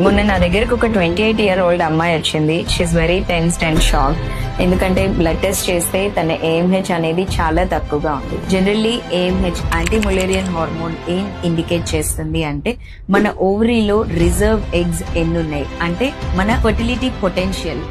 మొన్న నా దగ్గరకు ఒక 28-year-old అమ్మాయి వచ్చింది. She's very tensed and shock. ఎందుకంటే బ్లడ్ టెస్ట్ చేస్తే తన AMH అనేది చాలా తక్కువగా ఉంది. Generally AMH anti mullerian hormone ఏం ఇండికేట్ చేస్తుంది అంటే మన ఓవరీలో రిజర్వ్ ఎగ్స్ ఎన్ని ఉన్నాయి, అంటే మన ఫర్టిలిటీ పొటెన్షియల్.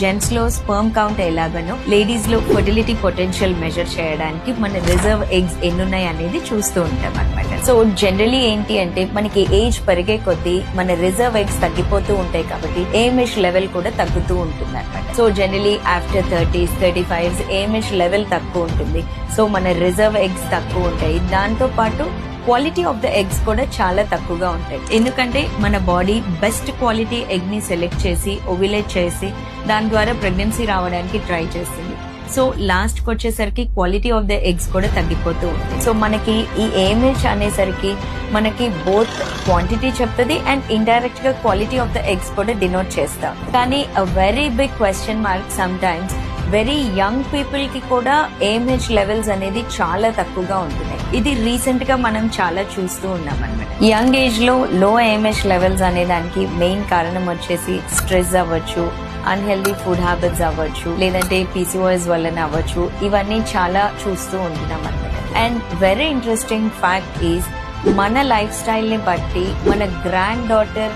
జెంట్స్ లో స్పర్మ్ కౌంట్ ఎలాగనో లేడీస్ లో ఫర్టిలిటీ పొటెన్షియల్ మెజర్ చేయడానికి మన రిజర్వ్ ఎగ్స్ ఎన్ని ఉన్నాయి అనేది చూస్తూ ఉంటాం అనమాట. సో జనరలీ ఏంటి అంటే మనకి ఏజ్ పెరిగే కొద్దీ మన రిజర్వ్ ఎగ్స్ తగ్గిపోతూ ఉంటాయి కాబట్టి AMH లెవెల్ కూడా తగ్గుతూ ఉంటుంది అనమాట. So generally after 30s 35s AMH level తక్కువ ఉంటుంది. సో మన రిజర్వ్ ఎగ్స్ తక్కువ ఉంటాయి. దాంతో పాటు క్వాలిటీ ఆఫ్ ద ఎగ్స్ కూడా చాలా తక్కువగా ఉంటాయి. ఎందుకంటే మన బాడీ బెస్ట్ క్వాలిటీ ఎగ్ ని సెలెక్ట్ చేసి ఓవ్యులేట్ చేసి దాని ద్వారా ప్రెగ్నెన్సీ రావడానికి ట్రై చేస్తుంది. సో లాస్ట్ కి వచ్చేసరికి క్వాలిటీ ఆఫ్ ద ఎగ్స్ కూడా తగ్గిపోతూ ఉంటుంది. సో మనకి ఈ AMH అనేసరికి మనకి బోత్ క్వాంటిటీ చెప్తుంది అండ్ ఇండైరెక్ట్ గా క్వాలిటీ ఆఫ్ ద ఎగ్స్ కూడా డినోట్ చేస్తాం. కానీ very big question mark sometimes very young people కి కూడా AMH లెవెల్స్ అనేది చాలా తక్కువగా ఉంటున్నాయి. ఇది రీసెంట్ గా మనం చాలా చూస్తూ ఉన్నాం అనమాట. యంగ్ ఏజ్ లో లో AMH లెవెల్స్ అనే దానికి మెయిన్ కారణం వచ్చేసి స్ట్రెస్ అవ్వచ్చు, అన్హెల్దీ ఫుడ్ హ్యాబిట్స్ అవ్వచ్చు, లేదంటే PCOS వలన అవ్వచ్చు. ఇవన్నీ చాలా చూస్తూ ఉంటున్నాం అనమాట. And very interesting fact is మన లైఫ్ స్టైల్ ని బట్టి మన గ్రాండ్ డాటర్